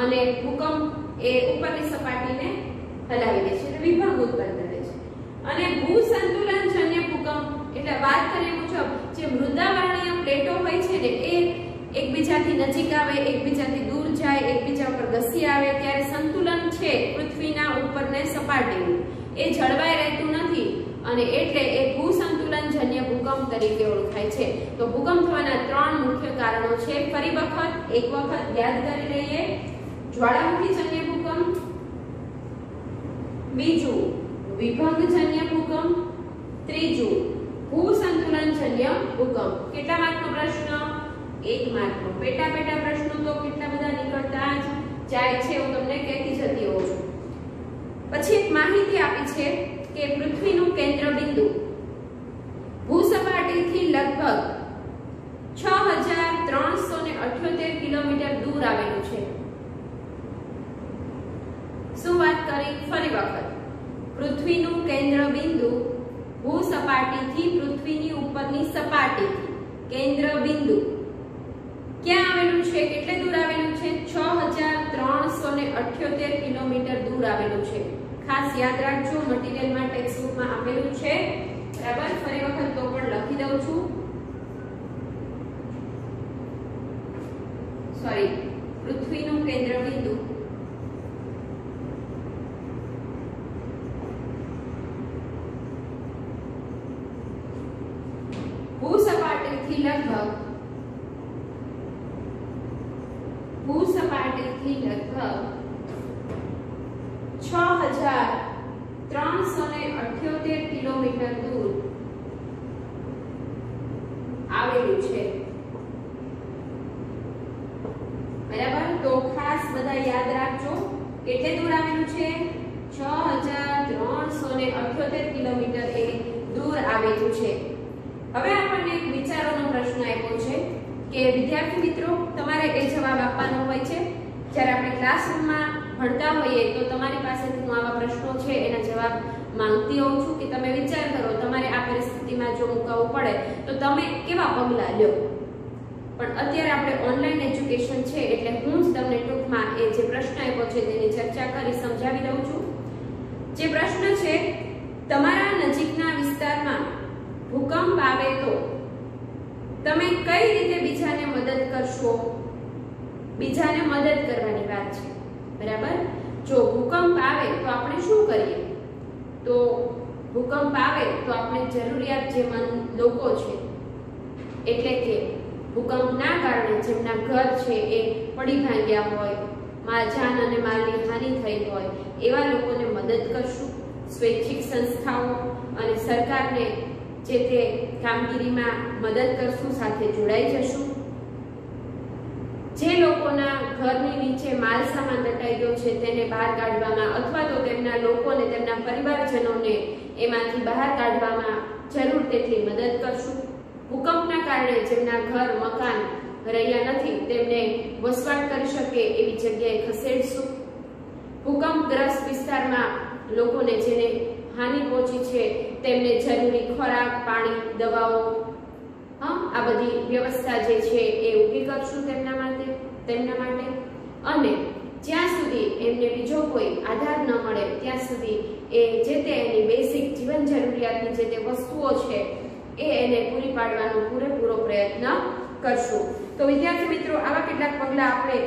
અને ભૂકંપ એ ઉપરની સપાટીને હલાવી દે છે, એટલે વિભંગ ઉત્પન્ન કરે છે। અને ભૂસંતુલનજન્ય ભૂકંપ એટલે વાત કરીએ મુજબ જે મૃદાવર્ણીય પ્લેટો હોય છે ને એ એકબીજાથી નજીક આવે, એકબીજાથી દૂર જાય, એકબીજા ઉપર ઘસી આવે ત્યારે સંતુલન છે પૃથ્વીના ઉપરને સપાટીનું એ જળવાઈ રહેતું નથી અને એટલે એ ભૂસંતુલનજન્ય ભૂકંપ તરીકે ઓળખાય છે। તો ભૂકંપ થવાના 3 મુખ્ય કારણો છે, ફરી વખત એક વખત યાદ કરી લઈએ। જ્વાળામુખીજન્ય ભૂકંપ, બીજું વિભંગજન્ય ભૂકંપ, ત્રીજું ભૂસંતુલનજન્ય ભૂકંપ। કેટલા માર્કનો પ્રશ્ન? 1 માર્કનો। પેટા પ્રશ્નો તો કેટલા બધા નીકળતા જ જાય છે, હું તમને કહેતી જતી હોઉં છું। પછી એક માહિતી આપી છે કે પૃથ્વીનું કેન્દ્ર બિંદુ ભૂસપાટીથી લગભગ 6378 કિલોમીટર દૂર આવેલું છે। શું વાત કરી? ફરી વખત, પૃથ્વીનું કેન્દ્ર બિંદુ ભૂસપાટીથી પૃથ્વીની ઉપરની સપાટીથી કેન્દ્ર બિંદુ ક્યાં આવેલું છે, કેટલે દૂર આવેલું છે? 6378 કિલોમીટર દૂર આવેલું છે। ખાસ યાદ રાખજો, મટીરીયલમાં ટેક્સ્ટ બુકમાં આપેલું છે, બરાબર? ફરી વખત તો પણ લખી દઉં છું, સોરી, પૃથ્વીનું કેન્દ્ર બિંદુ ભૂસપાટીથી લગભગ 6378 કિલોમીટર દૂર આવેલું છે, બરાબર? તો ખાસ બધા યાદ રાખજો કેટલે દૂર આવેલું છે? 6378 કિલોમીટર એ દૂર આવેલું છે। હવે આપણને એક વિચારોનો પ્રશ્ન આપ્યો છે કે વિદ્યાર્થી મિત્રો તમારે એ જવાબ આપવાનો હોય છે જ્યારે આપણે ક્લાસરૂમમાં ભણતા હોઈએ તો તમારી પાસેથી હું આવા પ્રશ્નો છે એના જવાબ માંગતી હોઉં છું કે તમે વિચાર કરો તમારે આ પરિસ્થિતિમાં જો મુકાવવું પડે તો તમે કેવા પગલાં લ્યો। પણ અત્યારે આપણે ઓનલાઈન એજ્યુકેશન છે એટલે હું જ તમને ટૂંકમાં એ જે પ્રશ્ન આપ્યો છે તેની ચર્ચા કરી સમજાવી દઉં છું। જે પ્રશ્ન છે, તમારા નજીકના વિસ્તારમાં ભૂકંપ આવે તો તમે કઈ રીતે બીજાને મદદ કરશો? બીજાને મદદ કરવાની વાત છે, બરાબર? જો ભૂકંપ આવે તો આપણે શું કરીએ? તો ભૂકંપ આવે તો આપણે જરૂરિયાત જે લોકો છે, એટલે કે ભૂકંપના કારણે જેમના ઘર છે એ પડી ભાંગ્યા હોય, જાન અને માલની હાનિ થઈ હોય એવા લોકોને મદદ કરશું। સ્વૈચ્છિક સંસ્થાઓ અને સરકારને જે તે કામગીરીમાં મદદ કરશું, સાથે જોડાઈ જશું. જે લોકોના ઘરની નીચે માલ સામાન દટાઈ ગયો છે તેને બહાર કાઢવામાં અથવા તો તેમના લોકોને, તેમના પરિવારજનોને એમાંથી બહાર કાઢવામાં જરૂર તેટલી મદદ કરશું. ભૂકંપના કારણે જેમના ઘર મકાન રહ્યા નથી તેમને વસવાટ કરી શકે એવી જગ્યાએ ખસેડશું. ભૂકંપગ્રસ્ત વિસ્તારમાં લોકોને જેને હાનિ પહોંચી છે તેમને જરૂરી ખોરાક, પાણી, દવાઓ, આ બધી વ્યવસ્થા જે છે એ ઊભી કરશું તેમના માટે. અને જ્યાં સુધી એમને બીજો કોઈ આધાર ન મળે ત્યાં સુધી એ જે તે એની બેસિક જીવન જરૂરિયાતની જે તે વસ્તુઓ છે એ એને પૂરી પાડવાનો પૂરેપૂરો પ્રયત્ન કરશું. તો વિદ્યાર્થી મિત્રો, આવા કેટલાક પગલાં આપણે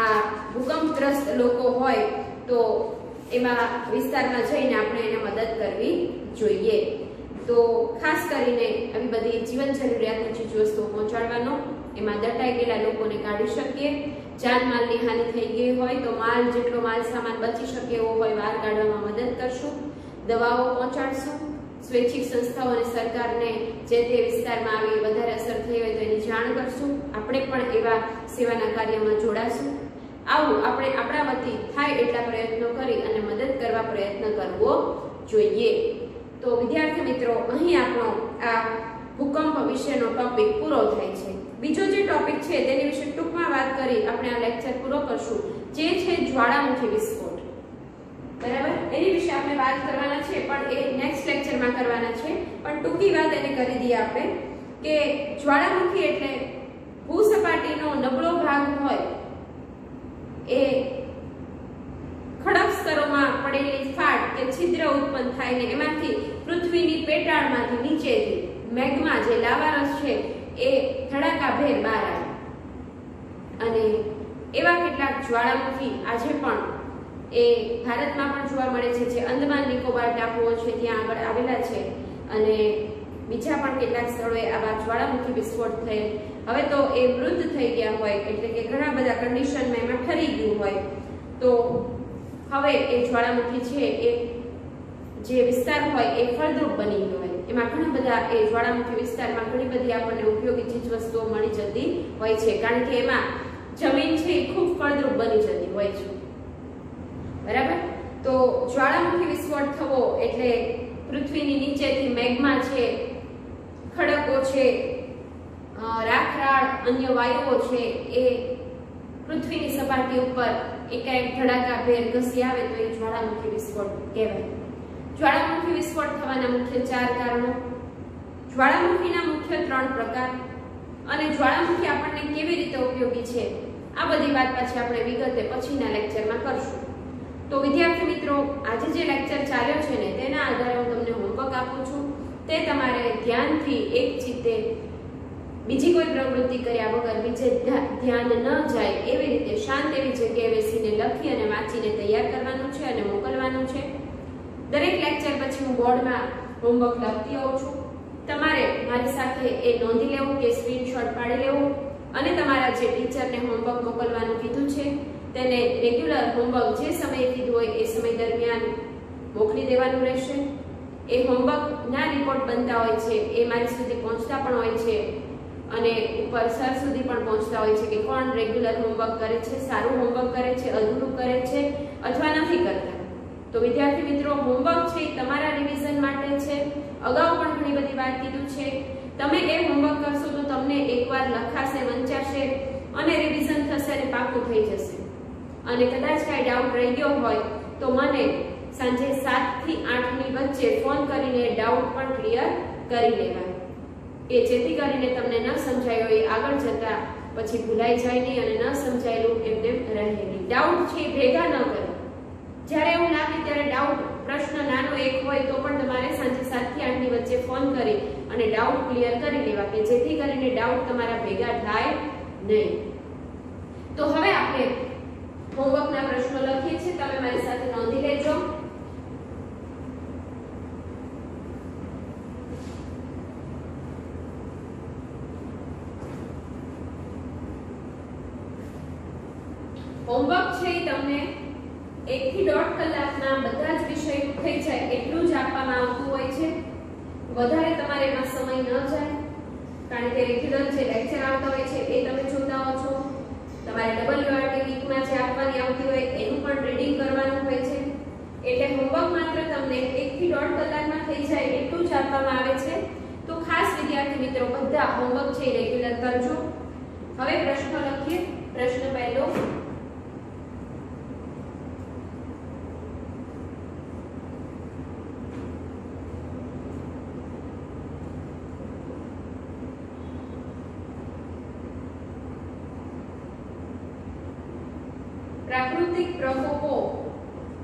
આ ભૂકંપગ્રસ્ત લોકો હોય તો એમાં વિસ્તારમાં જઈને આપણે એને મદદ કરવી જોઈએ. તો ખાસ કરીને આવી બધી જીવન જરૂરિયાતની ચીજવસ્તુઓ પહોંચાડવાનો, એમાં દટાઈ ગયેલા લોકોને કાઢી શકીએ. જાનમાલની હાનિ થઈ ગઈ હોય તો જેટલો માલ સામાન બચી શકે એવો હોય બહાર કાઢવામાં મદદ કરશું. દવાઓ પહોંચાડશું. સ્વૈચ્છિક સંસ્થાઓ અને સરકારને જે તે વિસ્તારમાં આવી વધારે અસર થઈ હોય તો એની જાણ કરશું. આપણે પણ એવા સેવાના કાર્યમાં જોડાશું. આવું આપણે આપણા વતી થાય એટલા પ્રયત્નો કરી અને મદદ કરવા પ્રયત્ન કરવો જોઈએ. તો વિદ્યાર્થી મિત્રો, અહીં આપણો આ ભૂકંપ વિશેનો ટોપિક પૂરો થાય છે. બીજો જે ટોપિક છે તેની વિશે ટૂંકમાં વાત કરી આપણે આ લેક્ચર પૂરો કરશું, જે છે જ્વાળામુખી વિસ્ફોટ. બરાબર, એની વિશે આપણે વાત કરવાના છે, પણ એ નેક્સ્ટ લેક્ચરમાં કરવાના છે. પણ ટૂંકી વાત એને કરી દઈએ આપણે કે જ્વાળામુખી એટલે ભૂસપાટીનો નબળો ભાગ હોય એ ખડક સ્તરોમાં પડેલી ફાટ કે છિદ્ર ઉત્પન્ન થાય ને એમાંથી પૃથ્વીની પેટાળમાંથી નીચેથી મેગ્મા જે લાવારસ છે એ ધડાકાભેર બહાર આવે. અને એવા કેટલાક જ્વાળામુખી આજે પણ એ ભારતમાં પણ જોવા મળે છે, જે અંદમાન નિકોબાર ટાપુઓ છે ત્યાં આગળ આવેલા છે. અને બીજા પણ કેટલાક સ્થળોએ આવા જ્વાળામુખી વિસ્ફોટ થયેલ. હવે તો એ મૃત થઈ ગયા હોય, એટલે કે ઘણા બધા કન્ડિશનમાં એમાં ઠરી ગયું હોય, તો હવે એ જ્વાળામુખી છે એ જે વિસ્તાર હોય એ ફળદ્રુપ બની ગયો હોય. એમાં ઘણા બધા એ જ્વાળામુખી વિસ્તારમાં ઘણી બધી આપણને ઉપયોગી ચીજવસ્તુઓ મળી જતી હોય છે, કારણ કે એમાં જમીન છે એ ખૂબ ફળદ્રુપ બની જતી હોય છે. બરાબર, તો જ્વાળામુખી વિસ્ફોટ થવો એટલે પૃથ્વીની નીચેથી મેગ્મા છે, ખડકો છે, રાખરાળ, અન્ય વાયુઓ છે એ પૃથ્વીની સપાટી ઉપર એકાએક ધડાકાભેર ઘસી આવે તો એ જ્વાળામુખી વિસ્ફોટ કહેવાય. જ્વાળામુખી વિસ્ફોટ થવાના મુખ્ય 4 કારણો. જ્વાળામુખીના મુખ્ય 3 પ્રકાર અને જ્વાળામુખી આપણને કેવી રીતે ઉપયોગી છે આ બધી વાત પછી આપણે વિગતે પછીના લેક્ચરમાં કરશું. તો વિદ્યાર્થી મિત્રો, આજે જે લેક્ચર ચાલ્યો છે ને તેના આધારે હું તમને હોમવર્ક આપું છું. તે તમારે ધ્યાનથી એક ચિત્તે બીજી કોઈ પ્રવૃત્તિ કર્યા વગર બીજે ધ્યાન ન જાય એવી રીતે શાંત એવી જગ્યાએ બેસીને લખી અને વાંચીને તૈયાર કરવાનું છે અને મોકલવાનું છે. દરેક લેક્ચર પછી હું બોર્ડમાં હોમવર્ક લખતી હોઉં છું. તમારે મારી સાથે એ નોંધી લેવું કે સ્ક્રીનશોટ પાડી લેવું અને તમારા જે ટીચરને હોમવર્ક મોકલવાનું કીધું છે તેને રેગ્યુલર હોમવર્ક જે સમયે કીધું હોય એ સમય દરમિયાન મોકલી દેવાનું રહેશે. એ હોમવર્કના રિપોર્ટ બનતા હોય છે, એ મારી સુધી પહોંચતા પણ હોય છે અને ઉપર સર સુધી પણ પહોંચતા હોય છે કે કોણ રેગ્યુલર હોમવર્ક કરે છે, સારું હોમવર્ક કરે છે, અધૂરું કરે છે અથવા નથી કરતા. તો વિદ્યાર્થી મિત્રો, હોમવર્ક છે એ તમારા રિવિઝન માટે છે. અગાઉ પણ ઘણી બધી વાત કીધું છે. તમે એ હોમવર્ક કરશો તો તમને એકવાર લખાશે, વંચાશે અને રિવિઝન થશે અને પાકું થઈ જશે. અને કદાચ કાંઈ ડાઉટ રહી ગયો હોય તો મને સાંજે 7 થી 8 ની વચ્ચે ફોન કરીને ડાઉટ પણ ક્લિયર કરી લેવા, કે જેથી કરીને તમને ન સમજાયો એ આગળ જતા પછી ભૂલાઈ જાય નહીં અને ન સમજાયેલું એમને રહે નહીં. ડાઉટ છે ભેગા ન કરો. જ્યારે એવું લાગે ત્યારે ડાઉટ, પ્રશ્ન નાનો એક હોય તો પણ તમારે સાંજે 7 થી 8 ની વચ્ચે ફોન કરી અને ડાઉટ ક્લિયર કરી લેવા, કે જેથી કરીને ડાઉટ તમારા ભેગા થાય નહીં. તો હવે આપણે હોમવર્કના પ્રશ્નો લખીએ છીએ, તમે મારી સાથે નોંધી લેજો. હોમવર્ક છે તમને 1 થી 1.5 કલાકના બધા જ વિષયો થઈ જાય એટલું જ આપવામાં આવતું હોય છે. વધારે તમારે એમાં સમય ન જાય, કારણ કે રેગ્યુલર જે લેક્ચર આવતા હોય છે એ તમે જોતા હો છો. તમારે WRT વીકમાં જે આપવાની આવતી હોય એનું પણ રીડિંગ કરવાનું હોય છે. એટલે હોમવર્ક માત્ર તમને 1 થી 1.5 કલાકમાં થઈ જાય એટલું જ આપવામાં આવે છે. તો ખાસ વિદ્યાર્થી મિત્રો બધા હોમવર્ક છે રેગ્યુલર કરજો. હવે પ્રશ્ન લખીએ. પ્રશ્ન પહેલો, પ્રાકૃતિક પ્રકોપો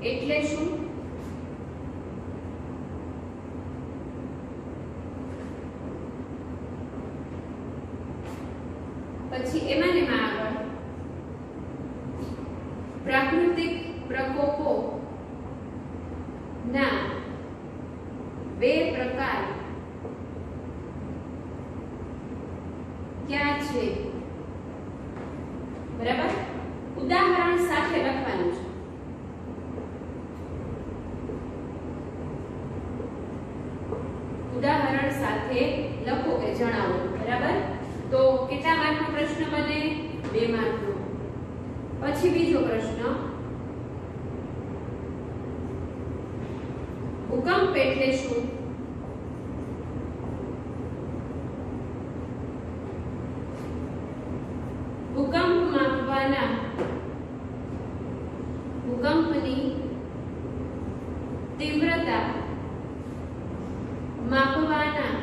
એટલે શું? પછી એમાં ને આગળ પ્રાકૃતિક પ્રકોપો ના 2 પ્રકાર ક્યાં છે? બરાબર, ઉદાહરણ સાથે લખવાનું છે. ઉદાહરણ સાથે લખો કે જણાવો. બરાબર, તો કેટલા માર્કનો પ્રશ્ન બને? 2 માર્કનો. પછી બીજો પ્રશ્ન, ભૂકંપ એટલે શું? ભૂકંપ માપવાના ભૂકંપની તીવ્રતા માપવાના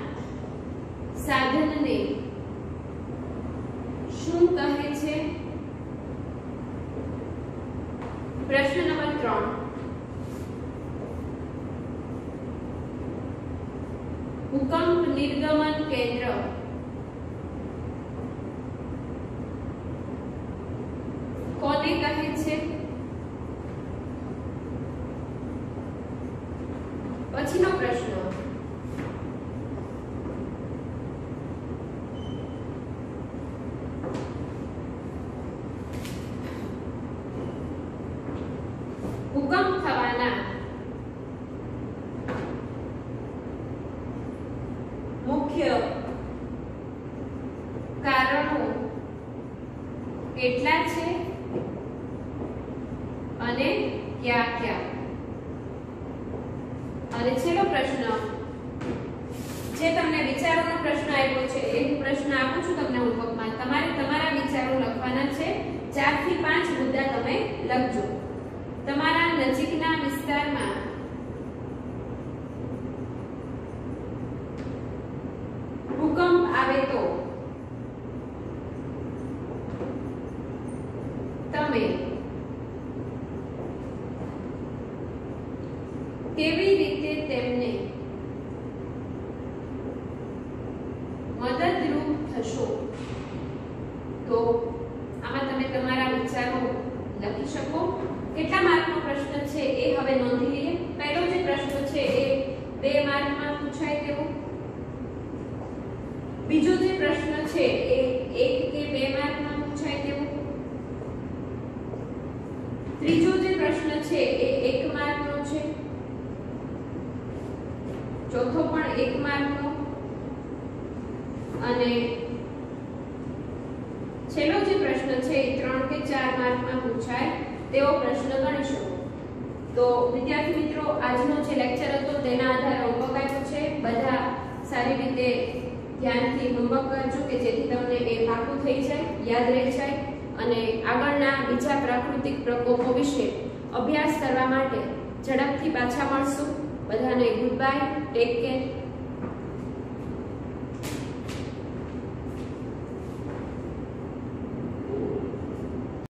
સાધનને શું કહે છે? પ્રશ્ન નંબર 3, ભૂકંપ નિર્ગમન કેન્દ્ર કોને કહે છે? પછીનો પ્રશ્ન, ભૂકંપ થવાના મુખ્ય કારણો કેટલા છે અને ક્યાં ક્યાં? અને છેલ્લો પ્રશ્ન, જે તમને વિચારોનો પ્રશ્ન આપ્યો છે એ પ્રશ્ન આપું છું તમને હોમવર્કમાં. તમારે તમારા વિચારો લખવાના છે. 4 થી 5 મુદ્દા તમે લખજો. તમારા નજીકના વિસ્તારમાં ભૂકંપ આવે તો તમે કેવી રીતે તેમને મદદરૂપ થશો? તો આમાં તમે તમારા વિચારો લખી શકો. કેટલા માર્કનો પ્રશ્ન છે એ હવે નોંધી લઈએ. પહેલો જે પ્રશ્ન છે એ 2 માર્કમાં પૂછાય તેવો. બીજો જે પ્રશ્ન છે એ 1 કે 2 માર્કમાં પૂછાય તેવો. ત્રીજો જે પ્રશ્ન છે એ 1 માર્કનો છે. ચોથો પણ 1 માર્કનો. અને છેલ્લો જે પ્રશ્ન છે એ 3 કે 4 માર્કમાં પૂછાય તેવો પ્રશ્ન ગણી શકો. તો વિદ્યાર્થી મિત્રો, આજનો જે લેક્ચર હતો તેના આધારે હોમવર્ક આપ્યું છે. બધા સારી રીતે ધ્યાનથી હોમવર્ક કરજો કે જેથી તમને એ પાકું થઈ જાય, યાદ રહી જાય અને આગળના બીજા પ્રાકૃતિક પ્રકોપો વિશે અભ્યાસ કરવા માટે ઝડપથી પાછા મળશું. બધાને ગુડ બાય, ટેક કેર.